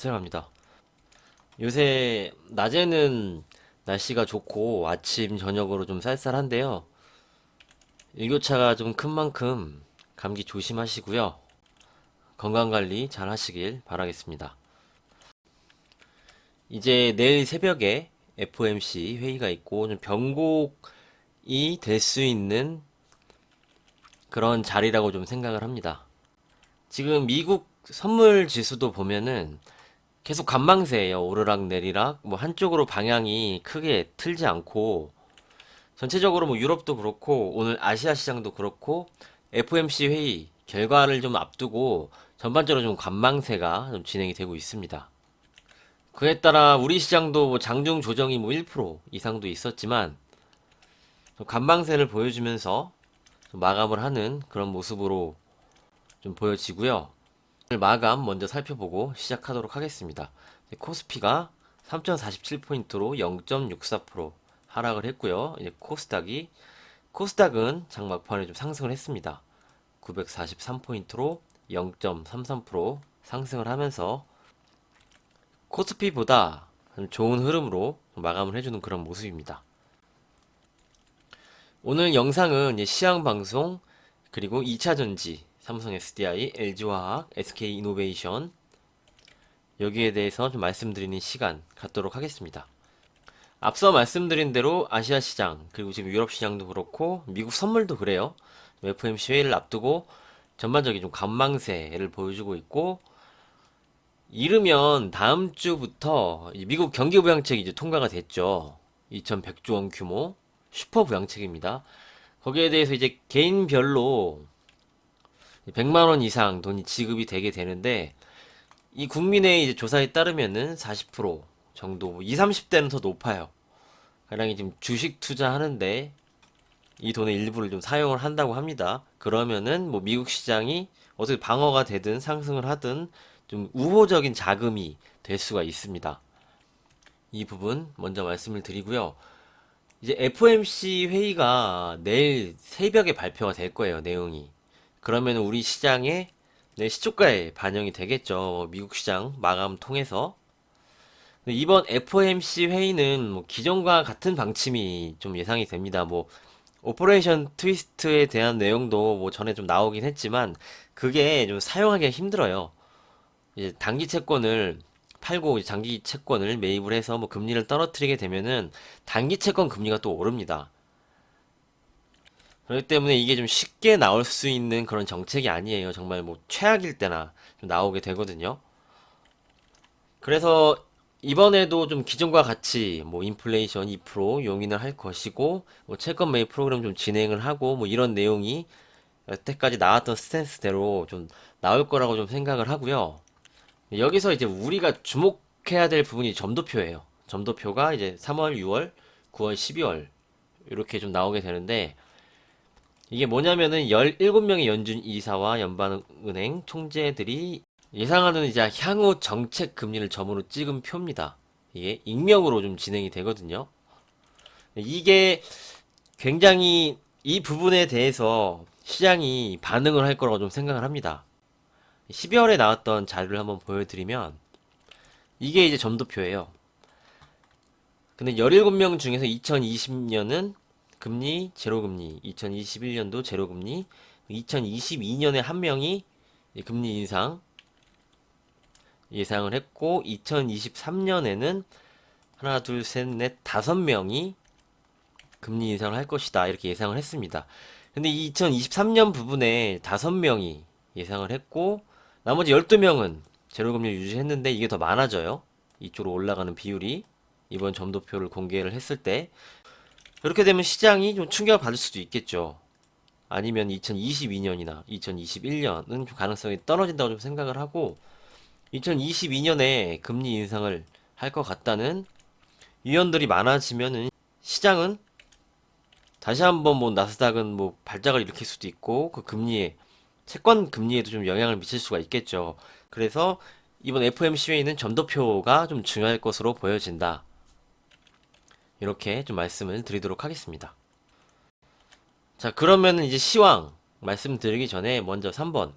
발생합니다. 요새 낮에는 날씨가 좋고 아침 저녁으로 좀 쌀쌀한데요. 일교차가 좀 큰 만큼 감기 조심하시고요. 건강관리 잘 하시길 바라겠습니다. 이제 내일 새벽에 FOMC 회의가 있고 좀 변곡이 될 수 있는 그런 자리라고 좀 생각을 합니다. 지금 미국 선물 지수도 보면은 계속 관망세예요. 오르락 내리락. 뭐 한쪽으로 방향이 크게 틀지 않고 전체적으로 뭐 유럽도 그렇고 오늘 아시아 시장도 그렇고 FOMC 회의 결과를 좀 앞두고 전반적으로 좀 관망세가 좀 진행이 되고 있습니다. 그에 따라 우리 시장도 뭐 장중 조정이 뭐 1% 이상도 있었지만 좀 관망세를 보여주면서 좀 마감을 하는 그런 모습으로 좀 보여지고요. 오늘 마감 먼저 살펴보고 시작하도록 하겠습니다. 코스피가 3.47포인트로 0.64% 하락을 했고요. 이제 코스닥은 장 막판에 좀 상승을 했습니다. 943포인트로 0.33% 상승을 하면서 코스피보다 좀 좋은 흐름으로 마감을 해주는 그런 모습입니다. 오늘 영상은 시황 방송 그리고 2차전지 삼성 SDI, LG화학, SK이노베이션 여기에 대해서 좀 말씀드리는 시간 갖도록 하겠습니다. 앞서 말씀드린 대로 아시아 시장 그리고 지금 유럽 시장도 그렇고 미국 선물도 그래요. FOMC 회의를 앞두고 전반적인 좀 관망세를 보여주고 있고 이르면 다음 주부터 미국 경기 부양책이 이제 통과가 됐죠. 2,100조 원 규모 슈퍼 부양책입니다. 거기에 대해서 이제 개인별로 100만 원 이상 돈이 지급이 되게 되는데 이 국민의 이제 조사에 따르면은 40% 정도, 20, 30대는 더 높아요. 가령 지금 주식 투자하는데 이 돈의 일부를 좀 사용을 한다고 합니다. 그러면은 뭐 미국 시장이 어떻게 방어가 되든 상승을 하든 좀 우호적인 자금이 될 수가 있습니다. 이 부분 먼저 말씀을 드리고요. 이제 FOMC 회의가 내일 새벽에 발표가 될 거예요, 내용이. 그러면 우리 시장에 내 시초가에 반영이 되겠죠. 미국 시장 마감 통해서. 이번 FOMC 회의는 뭐 기존과 같은 방침이 좀 예상이 됩니다. 뭐 오퍼레이션 트위스트에 대한 내용도 뭐 전에 좀 나오긴 했지만 그게 좀 사용하기가 힘들어요. 이제 단기 채권을 팔고 이제 장기 채권을 매입을 해서 뭐 금리를 떨어뜨리게 되면은 단기 채권 금리가 또 오릅니다. 그렇기 때문에 이게 좀 쉽게 나올 수 있는 그런 정책이 아니에요. 정말 뭐 최악일 때나 좀 나오게 되거든요. 그래서 이번에도 좀 기존과 같이 뭐 인플레이션 2% 용인을 할 것이고 뭐 채권 매입 프로그램 좀 진행을 하고 뭐 이런 내용이 여태까지 나왔던 스탠스대로 좀 나올 거라고 좀 생각을 하고요. 여기서 이제 우리가 주목해야 될 부분이 점도표예요. 점도표가 이제 3월, 6월, 9월, 12월 이렇게 좀 나오게 되는데 이게 뭐냐면은 17명의 연준 이사와 연방은행 총재들이 예상하는 이제 향후 정책 금리를 점으로 찍은 표입니다. 이게 익명으로 좀 진행이 되거든요. 이게 굉장히 이 부분에 대해서 시장이 반응을 할 거라고 좀 생각을 합니다. 12월에 나왔던 자료를 한번 보여드리면 이게 이제 점도표예요. 근데 17명 중에서 2020년은 금리 제로금리, 2021년도 제로금리, 2022년에 한 명이 금리 인상 예상을 했고 2023년에는 하나, 둘, 셋, 넷, 5명이 금리 인상을 할 것이다 이렇게 예상을 했습니다. 근데 2023년 부분에 5명이 예상을 했고 나머지 12명은 제로금리를 유지했는데 이게 더 많아져요. 이쪽으로 올라가는 비율이 이번 점도표를 공개를 했을 때 그렇게 되면 시장이 좀 충격을 받을 수도 있겠죠. 아니면 2022년이나 2021년은 좀 가능성이 떨어진다고 좀 생각을 하고 2022년에 금리 인상을 할 것 같다는 위원들이 많아지면은 시장은 다시 한번 뭐 나스닥은 뭐 발작을 일으킬 수도 있고 그 금리에 채권 금리에도 좀 영향을 미칠 수가 있겠죠. 그래서 이번 FOMC 회의는 점도표가 좀 중요할 것으로 보여진다. 이렇게 좀 말씀을 드리도록 하겠습니다. 자, 그러면 이제 시황 말씀드리기 전에 먼저 3번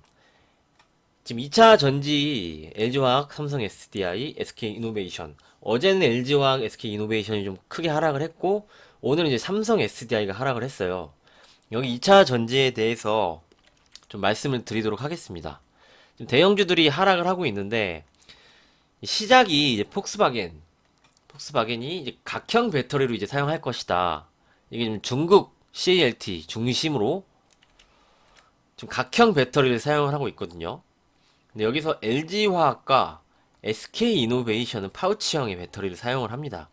지금 2차 전지 LG화학, 삼성 SDI, SK이노베이션. 어제는 LG화학, SK이노베이션이 좀 크게 하락을 했고, 오늘은 이제 삼성 SDI가 하락을 했어요. 여기 2차 전지에 대해서 좀 말씀을 드리도록 하겠습니다. 지금 대형주들이 하락을 하고 있는데, 시작이 이제 폭스바겐이 이제 각형 배터리로 이제 사용할 것이다. 이게 좀 중국 CALT 중심으로 좀 각형 배터리를 사용을 하고 있거든요. 근데 여기서 LG화학과 SK이노베이션은 파우치형의 배터리를 사용을 합니다.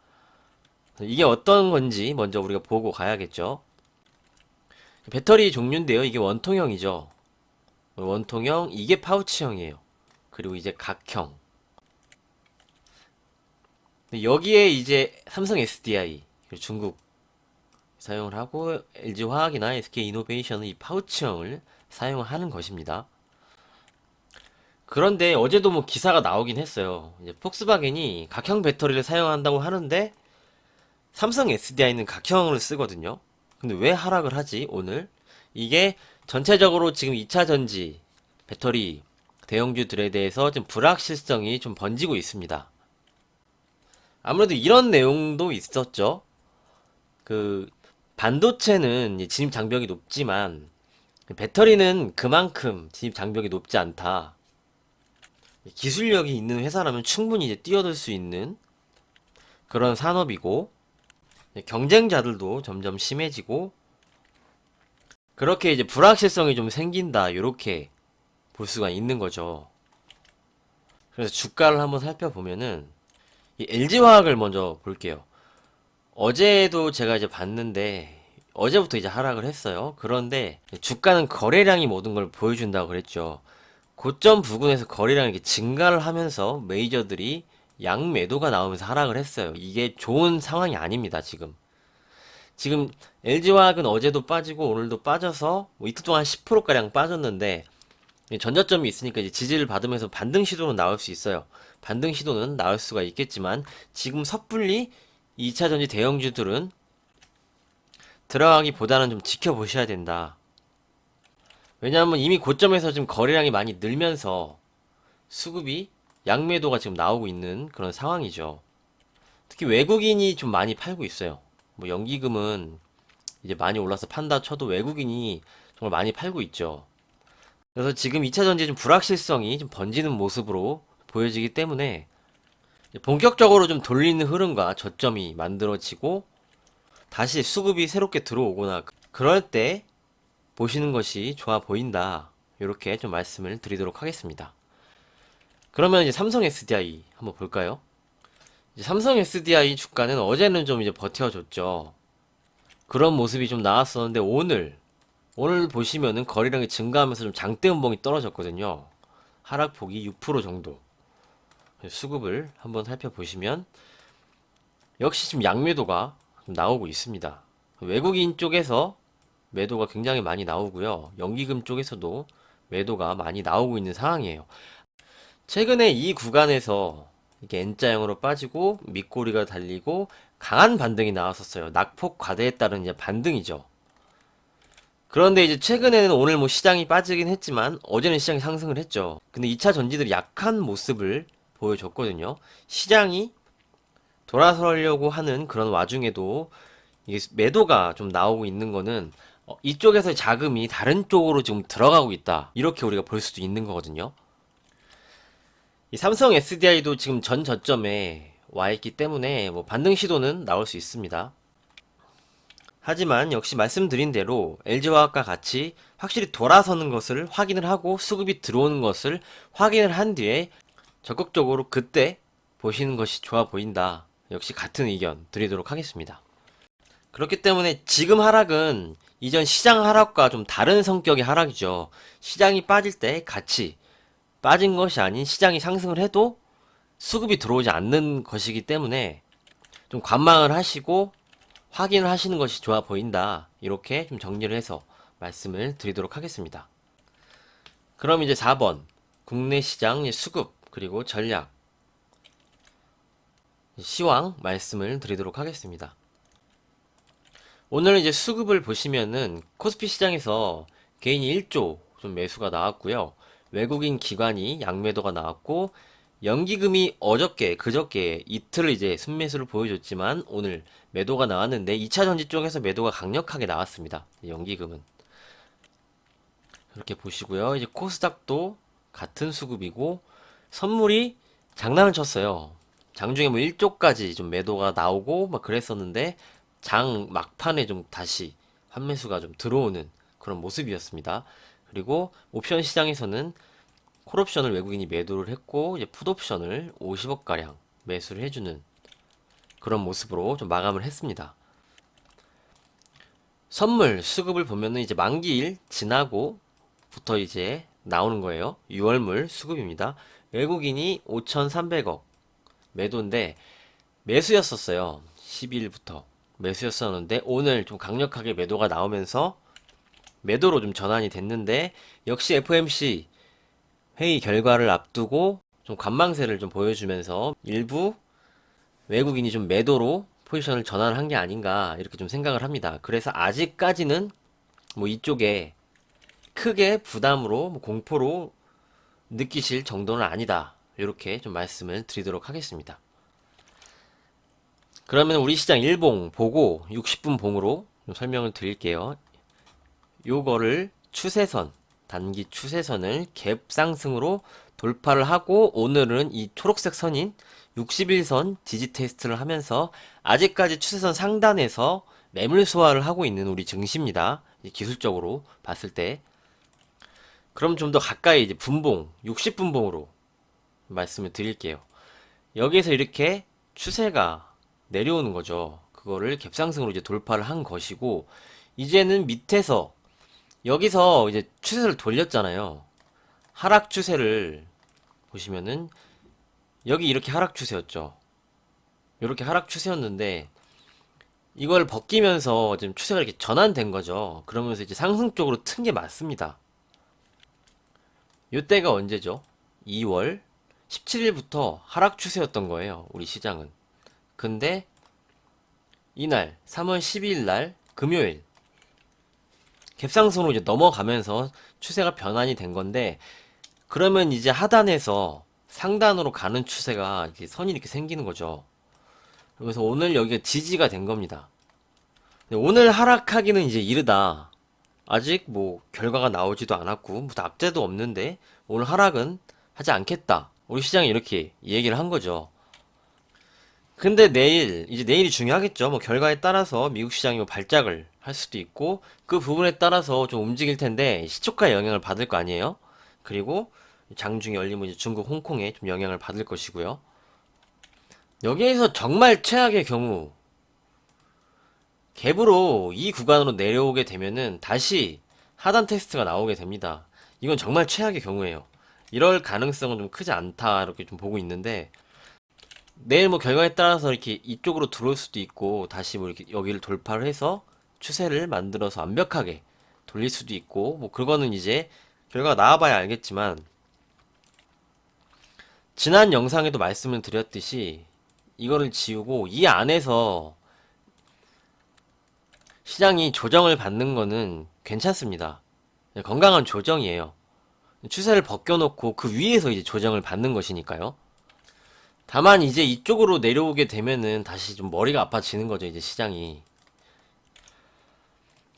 이게 어떤 건지 먼저 우리가 보고 가야겠죠. 배터리 종류인데요. 이게 원통형이죠. 원통형, 이게 파우치형이에요. 그리고 이제 각형. 여기에 이제 삼성 SDI, 중국 사용을 하고 LG화학이나 SK이노베이션은 이 파우치형을 사용하는 것입니다. 그런데 어제도 뭐 기사가 나오긴 했어요. 이제 폭스바겐이 각형 배터리를 사용한다고 하는데 삼성 SDI는 각형을 쓰거든요. 근데 왜 하락을 하지, 오늘? 이게 전체적으로 지금 2차 전지 배터리 대형주들에 대해서 좀 불확실성이 좀 번지고 있습니다. 아무래도 이런 내용도 있었죠. 그 반도체는 진입 장벽이 높지만 배터리는 그만큼 진입 장벽이 높지 않다. 기술력이 있는 회사라면 충분히 이제 뛰어들 수 있는 그런 산업이고, 경쟁자들도 점점 심해지고, 그렇게 이제 불확실성이 좀 생긴다, 요렇게 볼 수가 있는 거죠. 그래서 주가를 한번 살펴보면은 이 LG화학을 먼저 볼게요. 어제도 제가 이제 봤는데 어제부터 이제 하락을 했어요. 그런데 주가는 거래량이 모든 걸 보여준다고 그랬죠. 고점 부근에서 거래량이 이렇게 증가를 하면서 메이저들이 양매도가 나오면서 하락을 했어요. 이게 좋은 상황이 아닙니다, 지금 LG화학은 어제도 빠지고 오늘도 빠져서 뭐 이틀 동안 10%가량 빠졌는데, 전저점이 있으니까 이제 지지를 받으면서 반등 시도는 나올 수 있어요. 반등 시도는 나올 수가 있겠지만 지금 섣불리 2차 전지 대형주들은 들어가기보다는 좀 지켜보셔야 된다. 왜냐하면 이미 고점에서 지금 거래량이 많이 늘면서 수급이 양매도가 지금 나오고 있는 그런 상황이죠. 특히 외국인이 좀 많이 팔고 있어요. 뭐 연기금은 이제 많이 올라서 판다 쳐도 외국인이 정말 많이 팔고 있죠. 그래서 지금 2차 전지의 좀 불확실성이 좀 번지는 모습으로 보여지기 때문에 본격적으로 좀 돌리는 흐름과 저점이 만들어지고 다시 수급이 새롭게 들어오거나 그럴 때 보시는 것이 좋아 보인다. 이렇게 좀 말씀을 드리도록 하겠습니다. 그러면 이제 삼성 SDI 한번 볼까요? 이제 삼성 SDI 주가는 어제는 좀 이제 버텨줬죠. 그런 모습이 좀 나왔었는데 오늘 보시면은 거래량이 증가하면서 좀 장대 음봉이 떨어졌거든요. 하락폭이 6% 정도. 수급을 한번 살펴보시면 역시 지금 양매도가 나오고 있습니다. 외국인 쪽에서 매도가 굉장히 많이 나오고요. 연기금 쪽에서도 매도가 많이 나오고 있는 상황이에요. 최근에 이 구간에서 이렇게 N자형으로 빠지고 밑꼬리가 달리고 강한 반등이 나왔었어요. 낙폭 과대에 따른 이제 반등이죠. 그런데 이제 최근에는 오늘 뭐 시장이 빠지긴 했지만 어제는 시장이 상승을 했죠. 근데 2차 전지들이 약한 모습을 보여줬거든요. 시장이 돌아서려고 하는 그런 와중에도 이게 매도가 좀 나오고 있는 거는 이쪽에서 자금이 다른 쪽으로 지금 들어가고 있다. 이렇게 우리가 볼 수도 있는 거거든요. 이 삼성 SDI도 지금 전 저점에 와 있기 때문에 뭐 반등 시도는 나올 수 있습니다. 하지만 역시 말씀드린 대로 LG화학과 같이 확실히 돌아서는 것을 확인을 하고 수급이 들어오는 것을 확인을 한 뒤에 적극적으로 그때 보시는 것이 좋아 보인다. 역시 같은 의견 드리도록 하겠습니다. 그렇기 때문에 지금 하락은 이전 시장 하락과 좀 다른 성격의 하락이죠. 시장이 빠질 때 같이 빠진 것이 아닌 시장이 상승을 해도 수급이 들어오지 않는 것이기 때문에 좀 관망을 하시고 확인을 하시는 것이 좋아 보인다. 이렇게 좀 정리를 해서 말씀을 드리도록 하겠습니다. 그럼 이제 4번 국내 시장 수급 그리고 전략 시황 말씀을 드리도록 하겠습니다. 오늘 이제 수급을 보시면은 코스피 시장에서 개인이 1조 좀 매수가 나왔고요. 외국인 기관이 양매도가 나왔고, 연기금이 그저께 이틀 이제 순매수를 보여줬지만 오늘 매도가 나왔는데 2차 전지 쪽에서 매도가 강력하게 나왔습니다. 연기금은. 이렇게 보시고요. 이제 코스닥도 같은 수급이고 선물이 장난을 쳤어요. 장중에 뭐 1조까지 좀 매도가 나오고 막 그랬었는데 장 막판에 좀 다시 환매수가 좀 들어오는 그런 모습이었습니다. 그리고 옵션 시장에서는 콜옵션을 외국인이 매도를 했고 이제 풋옵션을 50억 가량 매수를 해주는 그런 모습으로 좀 마감을 했습니다. 선물 수급을 보면은 이제 만기일 지나고부터 이제 나오는 거예요. 6월물 수급입니다. 외국인이 5,300억 매도인데 매수였었어요. 12일부터 매수였었는데 오늘 좀 강력하게 매도가 나오면서 매도로 좀 전환이 됐는데 역시 FOMC 회의 결과를 앞두고 좀 관망세를 좀 보여주면서 일부 외국인이 좀 매도로 포지션을 전환한 게 아닌가 이렇게 좀 생각을 합니다. 그래서 아직까지는 뭐 이쪽에 크게 부담으로 뭐 공포로 느끼실 정도는 아니다. 이렇게 좀 말씀을 드리도록 하겠습니다. 그러면 우리 시장 일봉 보고 60분 봉으로 좀 설명을 드릴게요. 요거를 추세선, 단기 추세선을 갭 상승으로 돌파를 하고 오늘은 이 초록색 선인 61선 지지 테스트를 하면서 아직까지 추세선 상단에서 매물 소화를 하고 있는 우리 증시입니다. 기술적으로 봤을 때. 그럼 좀 더 가까이 이제 분봉, 60분봉으로 말씀을 드릴게요. 여기에서 이렇게 추세가 내려오는 거죠. 그거를 갭상승으로 이제 돌파를 한 것이고, 이제는 밑에서, 여기서 이제 추세를 돌렸잖아요. 하락 추세를 보시면은, 여기 이렇게 하락 추세였죠. 이렇게 하락 추세였는데, 이걸 벗기면서 지금 추세가 이렇게 전환된 거죠. 그러면서 이제 상승 쪽으로 튼 게 맞습니다. 요때가 언제죠? 2월 17일부터 하락 추세였던 거예요. 우리 시장은. 근데 이날 3월 12일 날 금요일 갭상승으로 이제 넘어가면서 추세가 변환이 된 건데 그러면 이제 하단에서 상단으로 가는 추세가 이렇게 선이 이렇게 생기는 거죠. 그래서 오늘 여기가 지지가 된 겁니다. 오늘 하락하기는 이제 이르다. 아직 뭐 결과가 나오지도 않았고 뭐 악재도 없는데 오늘 하락은 하지 않겠다. 우리 시장이 이렇게 얘기를 한 거죠. 근데 이제 내일이 중요하겠죠. 뭐 결과에 따라서 미국 시장이 뭐 발작을 할 수도 있고 그 부분에 따라서 좀 움직일 텐데 시초가에 영향을 받을 거 아니에요? 그리고 장중에 열리면 이제 중국, 홍콩에 좀 영향을 받을 것이고요. 여기에서 정말 최악의 경우 갭으로 이 구간으로 내려오게 되면은 다시 하단 테스트가 나오게 됩니다. 이건 정말 최악의 경우예요. 이럴 가능성은 좀 크지 않다 이렇게 좀 보고 있는데 내일 뭐 결과에 따라서 이렇게 이쪽으로 들어올 수도 있고 다시 뭐 이렇게 여기를 돌파를 해서 추세를 만들어서 완벽하게 돌릴 수도 있고 뭐 그거는 이제 결과가 나와봐야 알겠지만 지난 영상에도 말씀을 드렸듯이 이거를 지우고 이 안에서 시장이 조정을 받는 거는 괜찮습니다. 건강한 조정이에요. 추세를 벗겨놓고 그 위에서 이제 조정을 받는 것이니까요. 다만 이제 이쪽으로 내려오게 되면은 다시 좀 머리가 아파지는 거죠, 이제 시장이.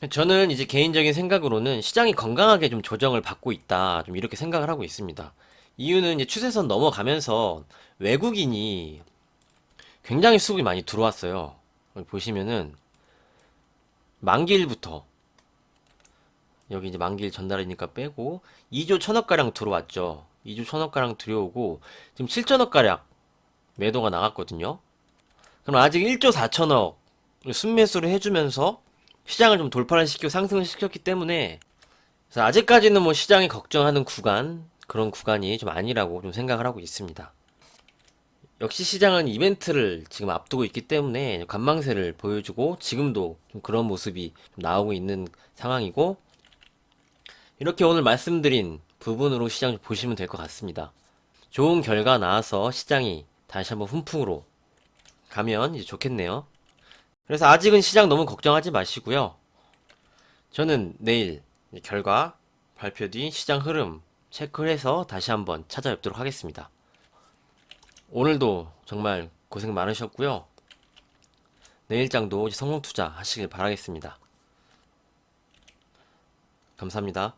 저는 이제 개인적인 생각으로는 시장이 건강하게 좀 조정을 받고 있다. 좀 이렇게 생각을 하고 있습니다. 이유는 이제 추세선 넘어가면서 외국인이 굉장히 수급이 많이 들어왔어요. 여기 보시면은 만기일부터 여기 이제 만기일 전달이니까 빼고 2조 1천억가량 들어왔죠. 2조 1천억가량 들어오고 지금 7천억가량 매도가 나갔거든요. 그럼 아직 1조 4천억 순매수를 해주면서 시장을 좀 돌파를 시키고 상승을 시켰기 때문에 그래서 아직까지는 뭐 시장이 걱정하는 구간 그런 구간이 좀 아니라고 좀 생각을 하고 있습니다. 역시 시장은 이벤트를 지금 앞두고 있기 때문에 관망세를 보여주고 지금도 좀 그런 모습이 좀 나오고 있는 상황이고 이렇게 오늘 말씀드린 부분으로 시장 보시면 될 것 같습니다. 좋은 결과 나와서 시장이 다시 한번 훈풍으로 가면 이제 좋겠네요. 그래서 아직은 시장 너무 걱정하지 마시고요. 저는 내일 결과 발표 뒤 시장 흐름 체크를 해서 다시 한번 찾아뵙도록 하겠습니다. 오늘도 정말 고생 많으셨고요. 내일장도 성공 투자 하시길 바라겠습니다. 감사합니다.